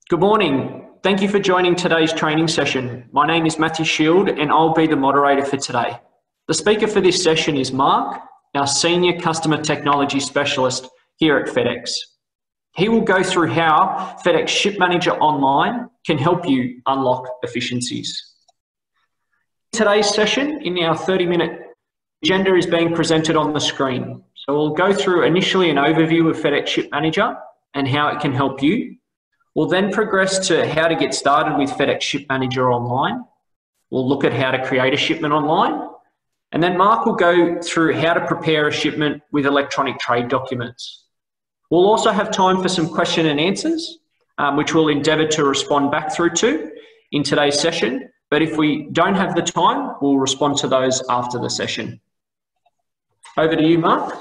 Good morning. Thank you for joining today's training session. My name is Matthew Shield and I'll be the moderator for today. The speaker for this session is Mark, our Senior Customer Technology Specialist here at FedEx. He will go through how FedEx Ship Manager Online can help you unlock efficiencies. Today's session, in our 30-minute agenda, is being presented on the screen. So we'll go through initially an overview of FedEx Ship Manager and how it can help you. We'll then progress to how to get started with FedEx Ship Manager Online. We'll look at how to create a shipment online. And then Mark will go through how to prepare a shipment with electronic trade documents. We'll also have time for some question and answers, which we'll endeavour to respond back through to in today's session. But if we don't have the time, we'll respond to those after the session. Over to you, Mark.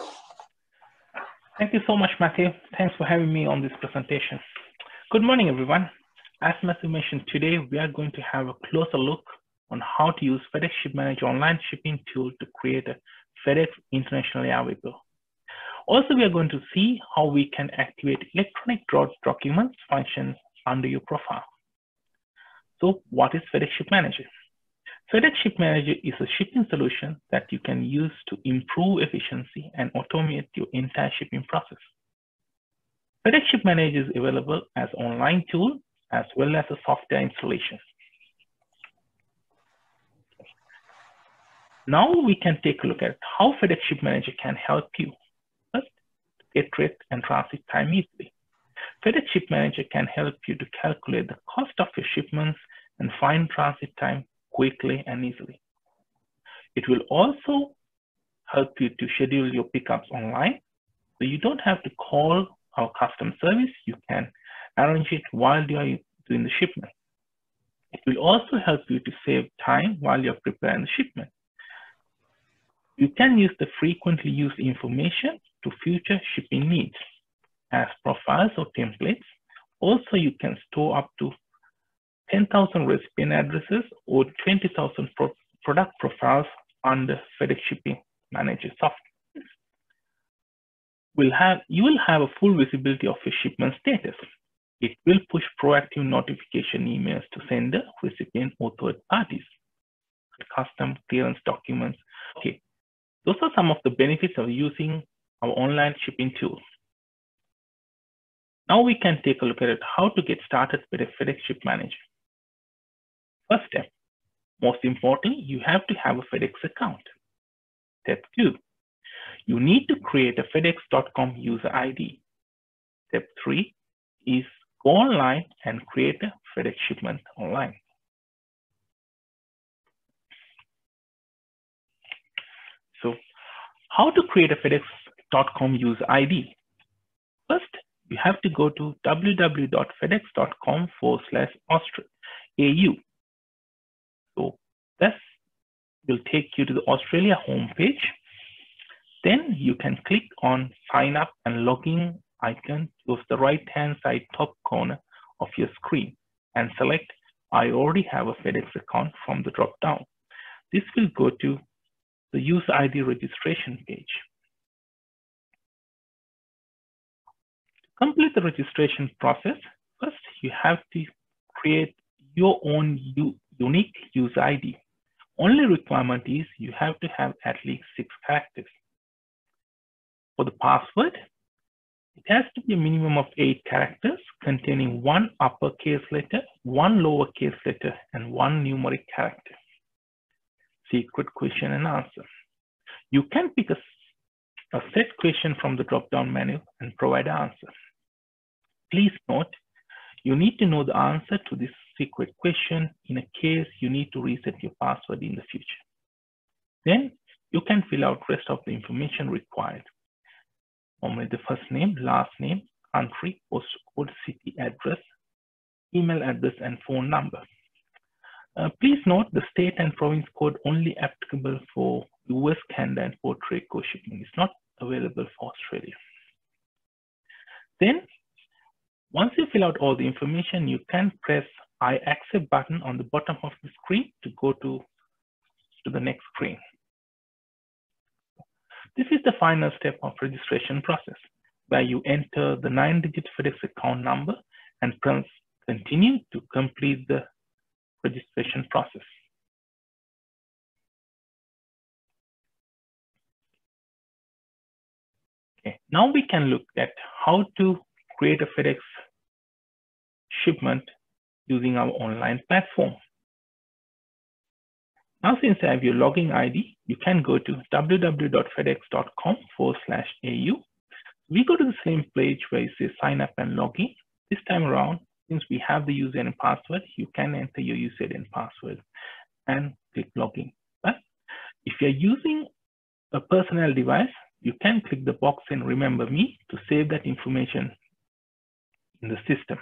Thank you so much, Matthew. Thanks for having me on this presentation. Good morning, everyone. As Matthew mentioned, today we are going to have a closer look on how to use FedEx Ship Manager online shipping tool to create a FedEx International Air Vehicle. Also, we are going to see how we can activate electronic draw documents function under your profile. So what is FedEx Ship Manager? FedEx Ship Manager is a shipping solution that you can use to improve efficiency and automate your entire shipping process. FedEx Ship Manager is available as an online tool as well as a software installation. Now we can take a look at how FedEx Ship Manager can help you. First, get rate and transit time easily. FedEx Ship Manager can help you to calculate the cost of your shipments and find transit time quickly and easily. It will also help you to schedule your pickups online, so you don't have to call our customer service. You can arrange it while you are doing the shipment. It will also help you to save time while you're preparing the shipment. You can use the frequently used information to future shipping needs as profiles or templates. Also, you can store up to 10,000 recipient addresses or 20,000 product profiles under FedEx Shipping Manager software. You will have a full visibility of your shipment status. It will push proactive notification emails to sender, recipient, or third parties. Custom clearance documents. Okay, those are some of the benefits of using our online shipping tool. Now we can take a look at how to get started with a FedEx Ship Manager. First step, most importantly, you have to have a FedEx account. Step 2, you need to create a FedEx.com user ID. Step 3 is go online and create a FedEx shipment online. So how to create a FedEx.com user ID? First, you have to go to www.fedex.com/AU. So this will take you to the Australia homepage. Then you can click on sign up and login icon to the right-hand side top corner of your screen and select I already have a FedEx account from the drop down. This will go to the user ID registration page. To complete the registration process, first you have to create your own unique user ID. Only requirement is you have to have at least 6 characters. For the password, it has to be a minimum of 8 characters containing 1 uppercase letter, 1 lowercase letter, and 1 numeric character. Secret question and answer. You can pick a set question from the drop-down menu and provide an answer. Please note, you need to know the answer to this secret question in a case you need to reset your password in the future. Then you can fill out the rest of the information required. Normally the first name, last name, country, postcode, city address, email address, and phone number. Please note the state and province code only applicable for US, Canada, and Puerto Rico shipping. It's not available for Australia. Then, once you fill out all the information, you can press I accept button on the bottom of the screen to go to the next screen. This is the final step of registration process, where you enter the 9-digit FedEx account number and press continue to complete the registration process. Okay, now we can look at how to create a FedEx shipment using our online platform. Now, since I have your login ID, you can go to www.fedex.com/au. We go to the same page where it says sign up and login. This time around, since we have the user and password, you can enter your user and password and click login. But if you're using a personal device, you can click the box and remember me to save that information in the system.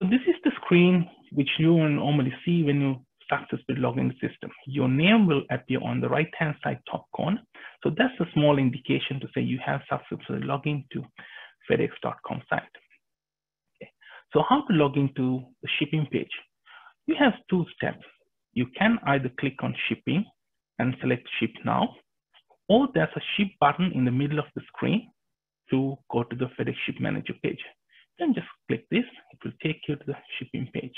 So this is the screen which you will normally see when you successfully log in the system. Your name will appear on the right-hand side top corner. So that's a small indication to say you have successfully logged into FedEx.com site. Okay. So how to log into the shipping page? You have two steps. You can either click on shipping and select ship now, or there's a ship button in the middle of the screen to go to the FedEx Ship Manager page. Then just click this, it will take you to the shipping page.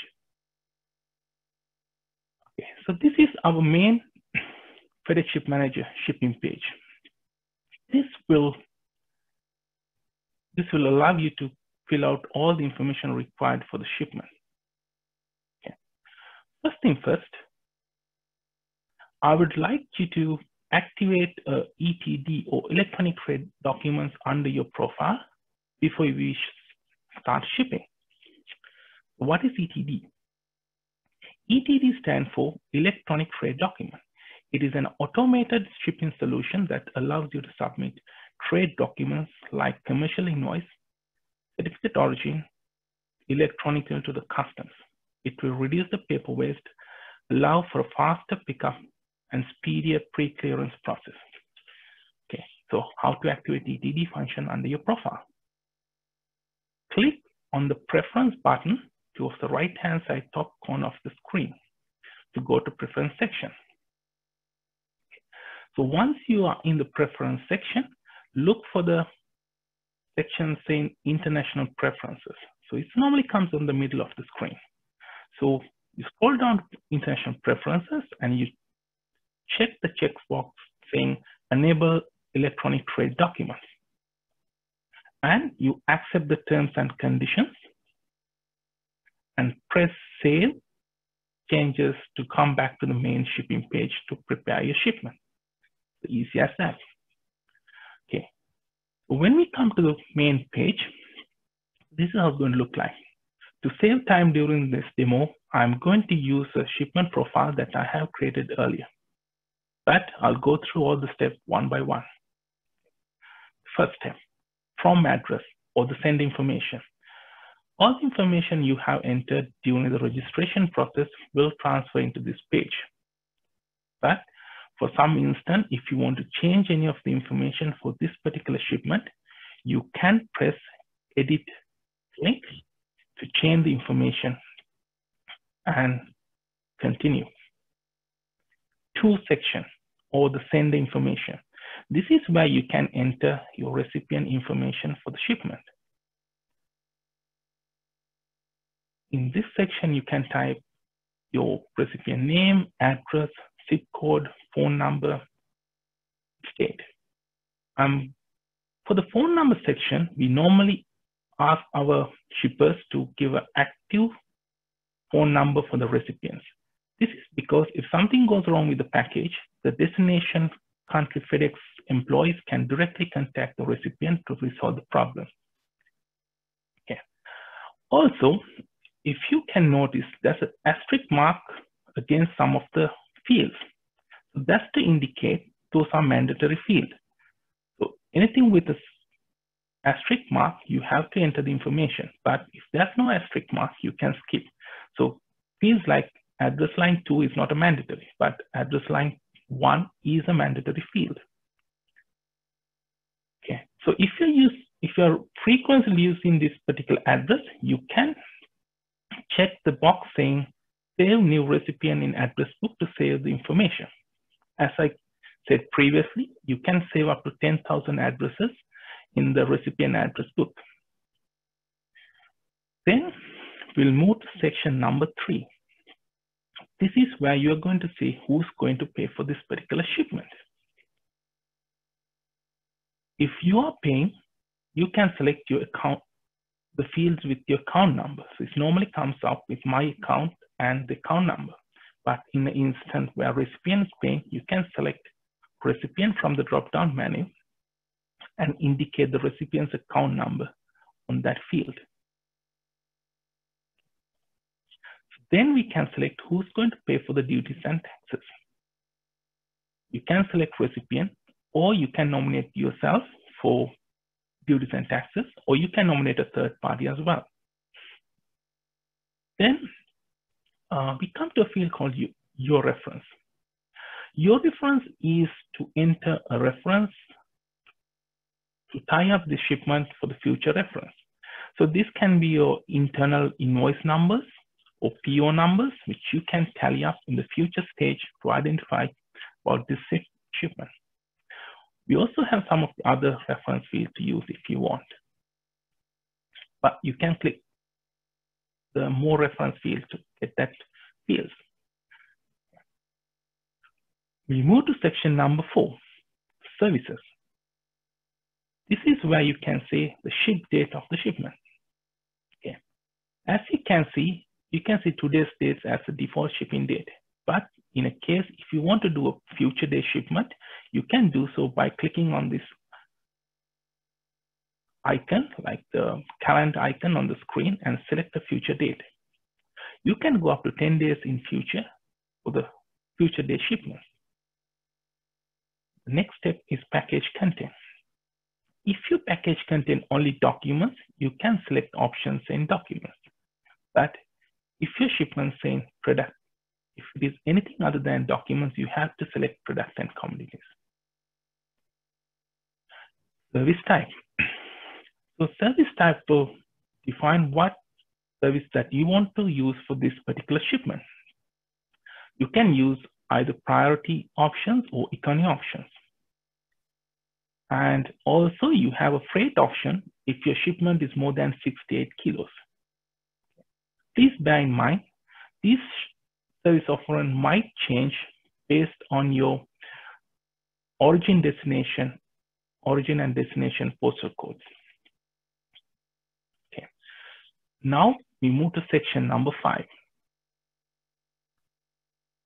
Okay, so this is our main FedEx Ship Manager shipping page. This will allow you to fill out all the information required for the shipment. Okay. First thing first, I would like you to activate ETD or electronic trade documents under your profile before we start shipping. What is ETD? ETD stands for Electronic Trade Document. It is an automated shipping solution that allows you to submit trade documents like commercial invoice, certificate origin, electronically to the customs. It will reduce the paper waste, allow for a faster pickup and speedier pre-clearance process. Okay, so how to activate ETD function under your profile? Click on the preference button towards the right-hand side top corner of the screen to go to preference section. So once you are in the preference section, look for the section saying international preferences. So it normally comes in the middle of the screen. So you scroll down to international preferences and you check the checkbox saying enable electronic trade documents. And you accept the terms and conditions and press save changes to come back to the main shipping page to prepare your shipment. Easy as that. Okay. When we come to the main page, this is how it's going to look like. To save time during this demo, I'm going to use a shipment profile that I have created earlier. But I'll go through all the steps one by one. First step, from address or the send information. All the information you have entered during the registration process will transfer into this page. But for some instance, if you want to change any of the information for this particular shipment, you can press edit link to change the information and continue. To section or the send information. This is where you can enter your recipient information for the shipment. In this section, you can type your recipient name, address, zip code, phone number, state. For the phone number section, we normally ask our shippers to give an active phone number for the recipients. This is because if something goes wrong with the package, the destination country FedEx employees can directly contact the recipient to resolve the problem. Okay. Also, if you can notice, there's an asterisk mark against some of the fields. So that's to indicate those are mandatory fields. So anything with an asterisk mark, you have to enter the information. But if there's no asterisk mark, you can skip. So fields like address line 2 is not a mandatory, but address line 1 is a mandatory field. Okay. So if you're frequently using this particular address, you can check the box saying save new recipient in address book to save the information. As I said previously, you can save up to 10,000 addresses in the recipient address book. Then we'll move to section number 3. This is where you're going to see who's going to pay for this particular shipment. If you are paying, you can select your account, the fields with your account number. So it normally comes up with my account and the account number. But in the instance where recipient is paying, you can select recipient from the drop-down menu and indicate the recipient's account number on that field. Then we can select who's going to pay for the duties and taxes. You can select recipient, or you can nominate yourself for duties and taxes, or you can nominate a third party as well. Then we come to a field called your reference. Your reference is to enter a reference to tie up the shipment for the future reference. So this can be your internal invoice numbers or PO numbers, which you can tally up in the future stage to identify about this shipment. We also have some of the other reference fields to use if you want, but you can click the more reference field to get that field. We move to section number 4, services. This is where you can say the ship date of the shipment. Okay. As you can see today's date as the default shipping date. But in a case, if you want to do a future day shipment, you can do so by clicking on this icon, like the calendar icon on the screen, and select the future date. You can go up to 10 days in future for the future day shipment. The next step is package content. If your package contain only documents, you can select options in documents. But if your shipment saying product, if it is anything other than documents, you have to select product and commodities. Service type. So service type will define what service that you want to use for this particular shipment. You can use either priority options or economy options. And also you have a freight option if your shipment is more than 68 kilos. Please bear in mind, this service offering might change based on your origin and destination postal codes. Okay. Now we move to section number 5,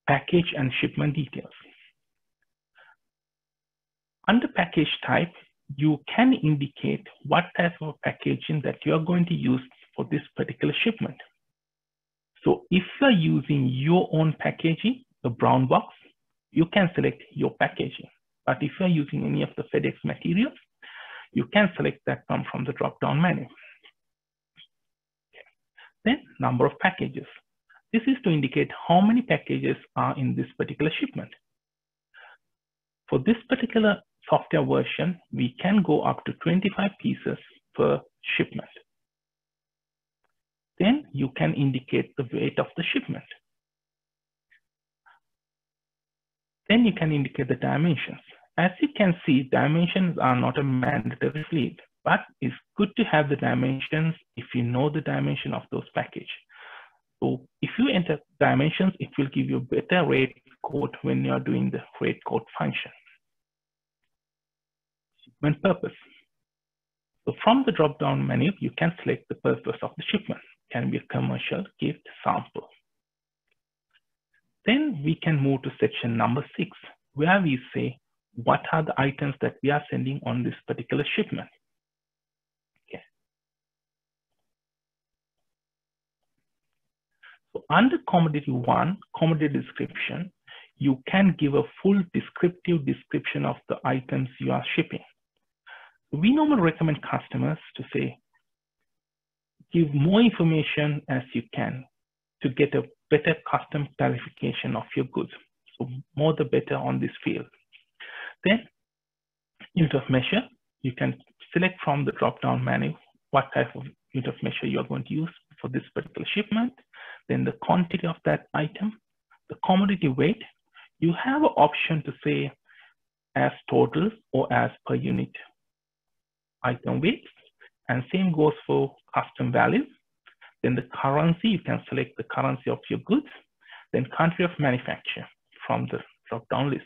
package and shipment details. Under package type, you can indicate what type of packaging that you are going to use for this particular shipment. So if you're using your own packaging, the brown box, you can select your packaging. But if you're using any of the FedEx materials, you can select that one from the drop-down menu. Then number of packages. This is to indicate how many packages are in this particular shipment. For this particular software version, we can go up to 25 pieces per shipment. Then you can indicate the weight of the shipment. Then you can indicate the dimensions. As you can see, dimensions are not a mandatory field, but it's good to have the dimensions if you know the dimension of those packages. So if you enter dimensions, it will give you a better rate code when you are doing the rate code function. Shipment purpose. So from the drop-down menu, you can select the purpose of the shipment. It can be a commercial, gift, sample. Then we can move to section number 6, where we say what are the items that we are sending on this particular shipment. Okay. So under commodity 1, commodity description, you can give a full descriptive description of the items you are shipping. We normally recommend customers to say, give more information as you can to get a better custom clarification of your goods. So more the better on this field. Then unit of measure, you can select from the drop-down menu what type of unit of measure you are going to use for this particular shipment. Then the quantity of that item, the commodity weight, you have an option to say as total or as per unit item weight, and same goes for custom value. Then the currency, you can select the currency of your goods. Then country of manufacture from the drop-down list.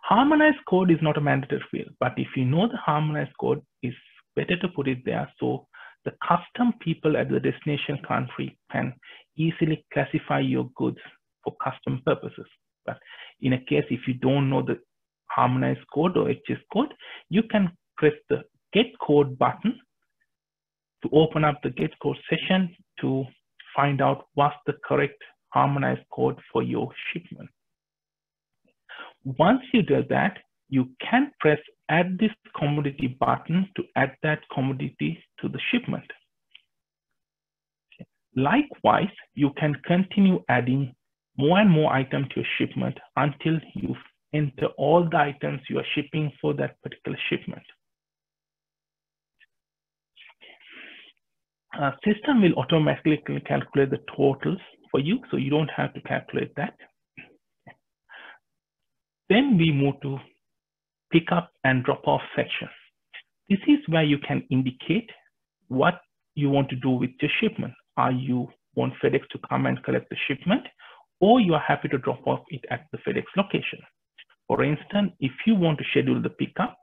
Harmonized code is not a mandatory field, but if you know the harmonized code, it's better to put it there so the custom people at the destination country can easily classify your goods for custom purposes. But in a case, if you don't know the harmonized code or HS code, you can press the Get Code button to open up the Get Code session to find out what's the correct harmonized code for your shipment. Once you do that, you can press Add this commodity button to add that commodity to the shipment. Likewise, you can continue adding more and more items to your shipment until you enter all the items you are shipping for that particular shipment. System will automatically calculate the totals for you, so you don't have to calculate that. Then we move to pick up and drop off section. This is where you can indicate what you want to do with your shipment. Are you want FedEx to come and collect the shipment, or you are happy to drop off it at the FedEx location? For instance, if you want to schedule the pickup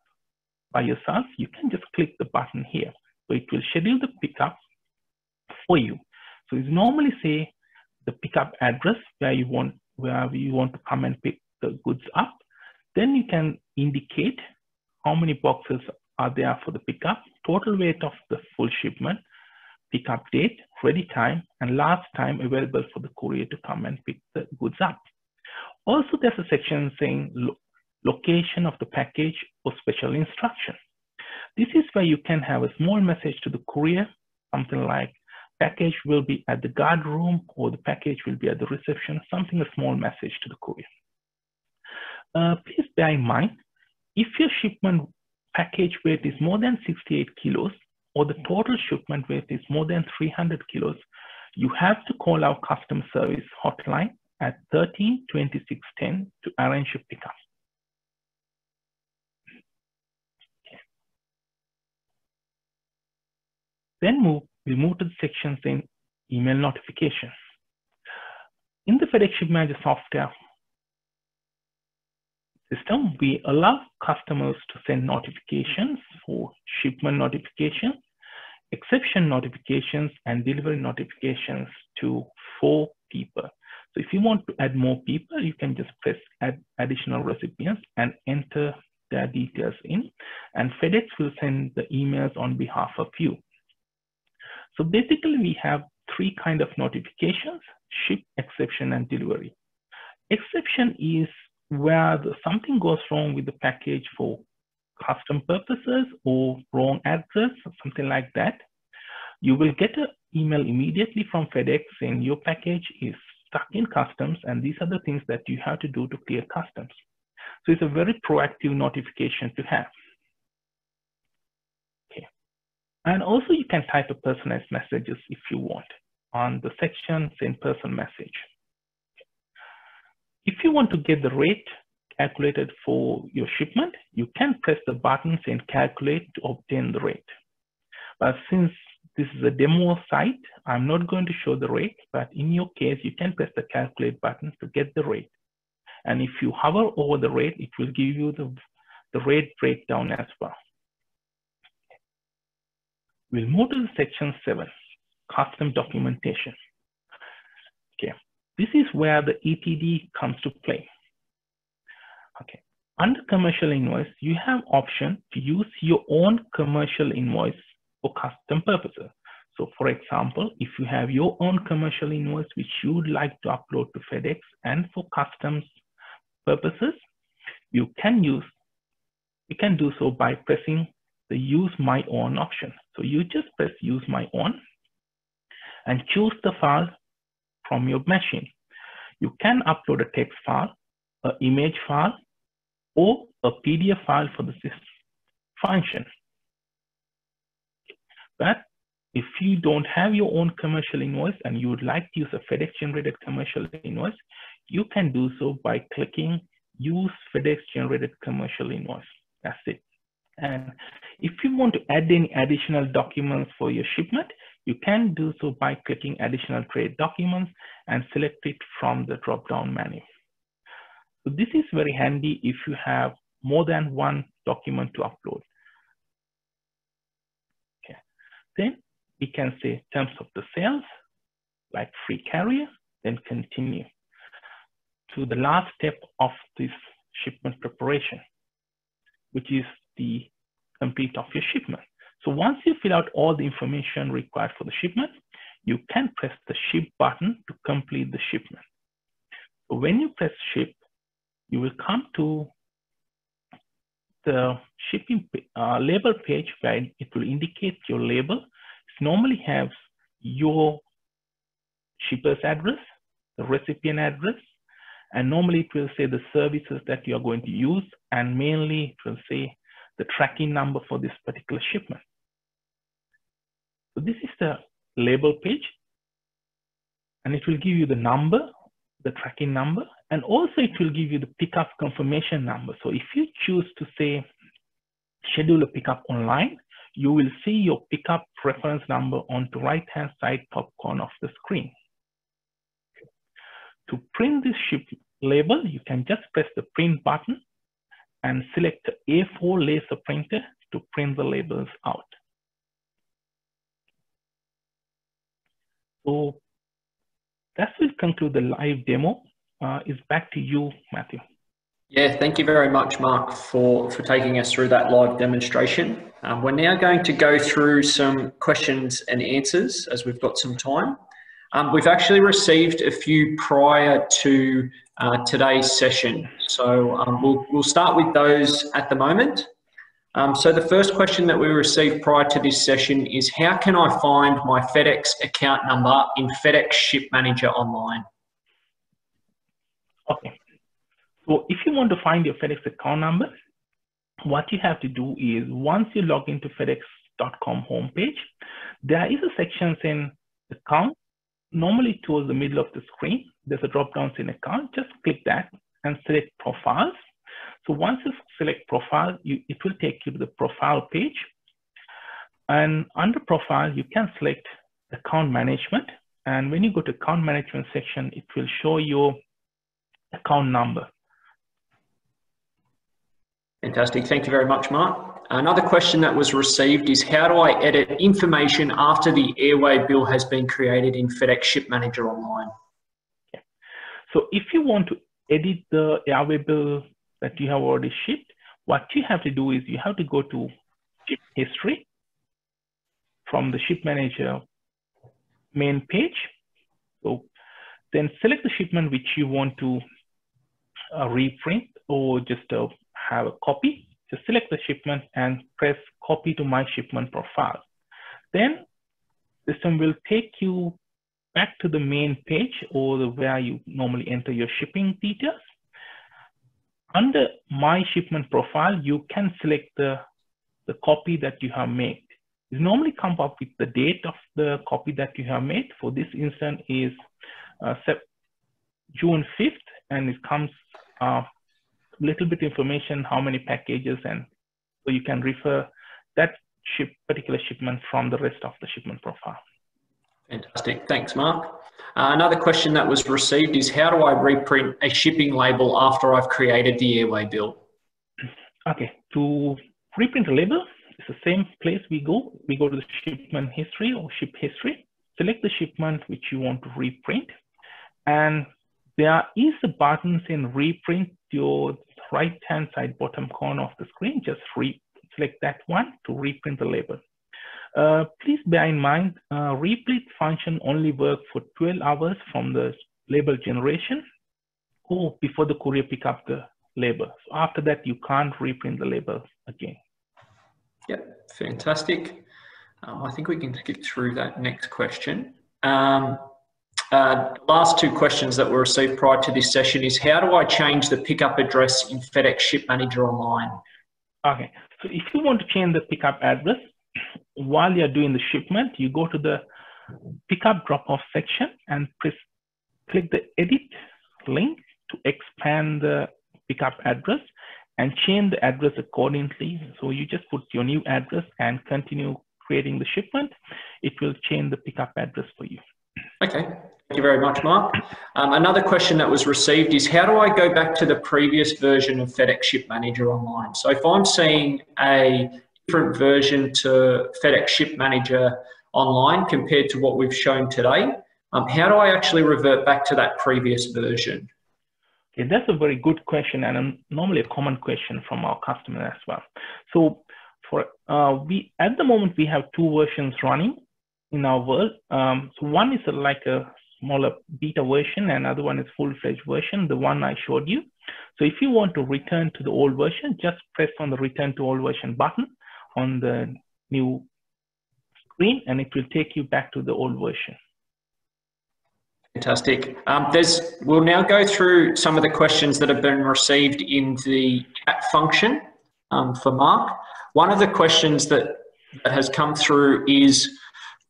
by yourself, you can just click the button here. So it will schedule the pickup for you. So it's normally say the pickup address where you want to come and pick the goods up. Then you can indicate how many boxes are there for the pickup, total weight of the full shipment, pickup date, ready time, and last time available for the courier to come and pick the goods up. Also, there's a section saying location of the package or special instruction. This is where you can have a small message to the courier, something like package will be at the guard room or the package will be at the reception, something, a small message to the courier. Please bear in mind, if your shipment package weight is more than 68 kilos or the total shipment weight is more than 300 kilos, you have to call our customer service hotline at 13 26 10 to arrange a pickup. Okay. Then we move to the section saying email notification. In the FedEx Ship Manager software system, we allow customers to send notifications for shipment notifications, exception notifications, and delivery notifications to 4 people. So if you want to add more people, you can just press add additional recipients and enter their details in, and FedEx will send the emails on behalf of you. So basically we have 3 kinds of notifications: ship, exception, and delivery. Exception is where something goes wrong with the package for custom purposes or wrong address or something like that. You will get an email immediately from FedEx saying your package is stuck in customs and these are the things that you have to do to clear customs. So it's a very proactive notification to have. Okay. And also you can type a personalized messages if you want on the section saying person message. If you want to get the rate calculated for your shipment, you can press the button saying calculate to obtain the rate. But since this is a demo site, I'm not going to show the rate, but in your case, you can press the calculate button to get the rate. And if you hover over the rate, it will give you the rate breakdown as well. We'll move to the section 7, custom documentation. Okay. This is where the ETD comes to play. Okay. Under commercial invoice, you have option to use your own commercial invoice for custom purposes. So for example, if you have your own commercial invoice which you would like to upload to FedEx and for customs purposes, you can do so by pressing the use my own option. So you just press use my own and choose the file from your machine. You can upload a text file, an image file, or a PDF file for the function. But if you don't have your own commercial invoice and you would like to use a FedEx generated commercial invoice, you can do so by clicking use FedEx generated commercial invoice. That's it. And if you want to add any additional documents for your shipment, You can do so by clicking additional trade documents and select it from the drop-down menu. So this is very handy if you have more than one document to upload. Okay. Then we can say terms of the sales, like free carrier, then continue to the last step of this shipment preparation, which is the complete of your shipment. So once you fill out all the information required for the shipment, you can press the ship button to complete the shipment. So when you press ship, you will come to the shipping label page where it will indicate your label. It normally has your shipper's address, the recipient address, and normally it will say the services that you are going to use, and mainly it will say the tracking number for this particular shipment. So this is the label page, and it will give you the number, the tracking number, and also it will give you the pickup confirmation number. So if you choose to say schedule a pickup online, you will see your pickup reference number on the right-hand side top corner of the screen. To print this ship label, you can just press the print button and select the A4 laser printer to print the labels out. So that will conclude the live demo. It's back to you, Matthew. Yeah, thank you very much, Mark, for taking us through that live demonstration. We're now going to go through some questions and answers as we've got some time. We've actually received a few prior to today's session. So we'll start with those at the moment. So the first question that we received prior to this session is, how can I find my FedEx account number in FedEx Ship Manager online? Okay. So if you want to find your FedEx account number, what you have to do is, once you log into FedEx.com homepage, there is a section in account. Normally towards the middle of the screen, there's a drop-down in account. Just click that and select profiles. So once you select profile, it will take you to the profile page. And under profile, you can select account management. And when you go to account management section, it will show your account number. Fantastic. Thank you very much, Mark. Another question that was received is, how do I edit information after the airway bill has been created in FedEx Ship Manager online? Okay. So if you want to edit the airway bill that you have already shipped, what you have to do is you have to go to ship history from the Ship Manager main page. So then select the shipment which you want to reprint or just have a copy. Just select the shipment and press copy to my shipment profile. Then the system will take you back to the main page or where you normally enter your shipping details. Under my shipment profile, you can select the copy that you have made. It normally comes up with the date of the copy that you have made. For this instance is June 5th, and it comes little bit information, how many packages, and so you can refer that particular shipment from the rest of the shipment profile. Fantastic. Thanks, Mark. Another question that was received is, how do I reprint a shipping label after I've created the airway bill? Okay, to reprint a label, it's the same place we go. We go to the shipment history or ship history, select the shipment which you want to reprint, and there is a button saying reprint your right-hand side bottom corner of the screen. Just select that one to reprint the label. Please bear in mind, reprint function only works for 12 hours from the label generation or before the courier pick up the label. So after that, you can't reprint the label again. Yep, fantastic. I think we can skip through that next question. Last two questions that were received prior to this session is, how do I change the pickup address in FedEx Ship Manager online? Okay, so if you want to change the pickup address while you're doing the shipment, you go to the pickup drop-off section and click the edit link to expand the pickup address and change the address accordingly. So you just put your new address and continue creating the shipment, it will change the pickup address for you. Okay, thank you very much, Mark. Another question that was received is, how do I go back to the previous version of FedEx Ship Manager online? So if I'm seeing a different version to FedEx Ship Manager online compared to what we've shown today, how do I actually revert back to that previous version? Okay, that's a very good question, and normally a common question from our customer as well. So for at the moment we have two versions running in our world. So one is like a smaller beta version, and another one is full-fledged version, the one I showed you. So if you want to return to the old version, just press on the return to old version button on the new screen, and it will take you back to the old version. Fantastic. We'll now go through some of the questions that have been received in the chat function for Mark. One of the questions that has come through is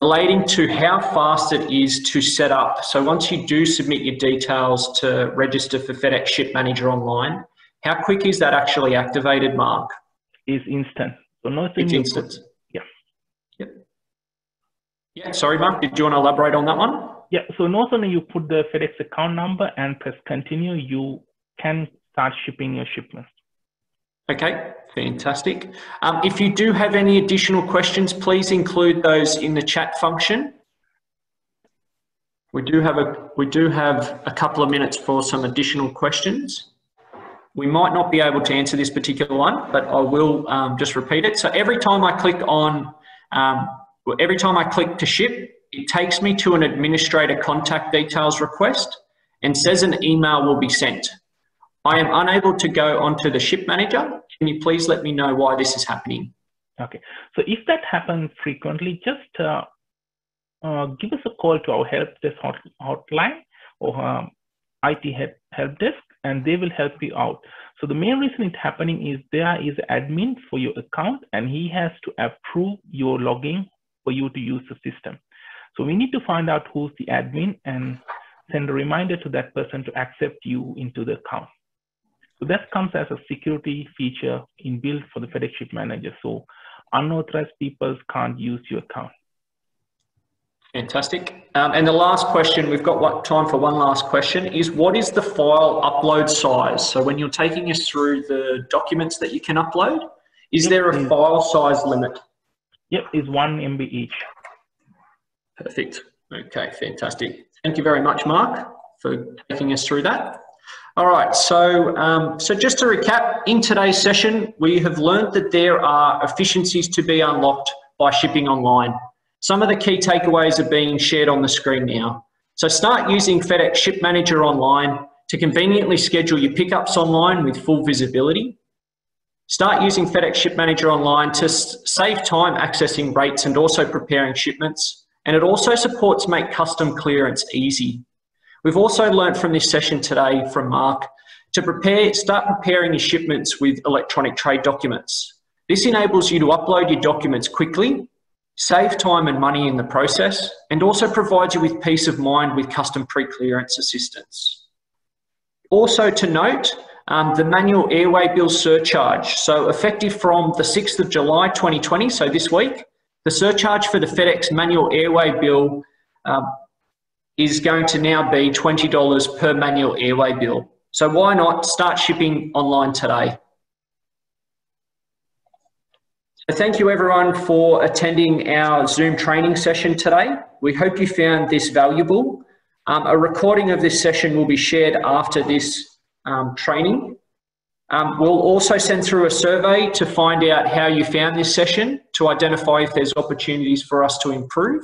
relating to how fast it is to set up. So once you do submit your details to register for FedEx Ship Manager online, how quick is that actually activated, Mark? It's instant. So it's instant. Yeah. Yep. Yeah. Sorry, Mark. Did you want to elaborate on that one? Yeah. So not only you put the FedEx account number and press continue, you can start shipping your shipments. Okay, fantastic. If you do have any additional questions, please include those in the chat function. We do have a couple of minutes for some additional questions. We might not be able to answer this particular one, but I will just repeat it. So every time I click to ship, it takes me to an administrator contact details request and says an email will be sent. I am unable to go onto the ship manager. Can you please let me know why this is happening? Okay, so if that happens frequently, just give us a call to our help desk hotline or IT help desk, and they will help you out. So the main reason it's happening is there is admin for your account, and he has to approve your login for you to use the system. So we need to find out who's the admin and send a reminder to that person to accept you into the account. So that comes as a security feature inbuilt for the FedEx Ship Manager. So unauthorized people can't use your account. Fantastic. And the last question, we've got time for one last question, is what is the file upload size? So when you're taking us through the documents that you can upload, is there a file size limit? Yep, it's 1 MB each. Perfect. Okay, fantastic. Thank you very much, Mark, for taking us through that. All right, so just to recap, in today's session, we have learned that there are efficiencies to be unlocked by shipping online. Some of the key takeaways are being shared on the screen now. So start using FedEx Ship Manager online to conveniently schedule your pickups online with full visibility. Start using FedEx Ship Manager online to save time accessing rates and also preparing shipments. And it also supports make custom clearance easy. We've also learned from this session today from Mark to start preparing your shipments with electronic trade documents. This enables you to upload your documents quickly, save time and money in the process, and also provides you with peace of mind with custom pre-clearance assistance. Also to note, the manual airway bill surcharge. So effective from the 6th of July 2020, so this week, the surcharge for the FedEx manual airway bill is going to now be $20 per manual airway bill. So why not start shipping online today? So thank you everyone for attending our Zoom training session today. We hope you found this valuable. A recording of this session will be shared after this training. We'll also send through a survey to find out how you found this session to identify if there's opportunities for us to improve.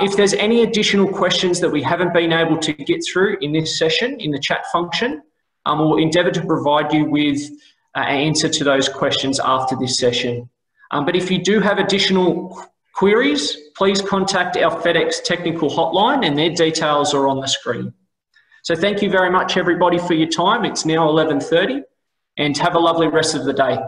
If there's any additional questions that we haven't been able to get through in this session in the chat function, we'll endeavour to provide you with an answer to those questions after this session. But if you do have additional queries, please contact our FedEx technical hotline and their details are on the screen. So thank you very much everybody for your time. It's now 11:30 and have a lovely rest of the day.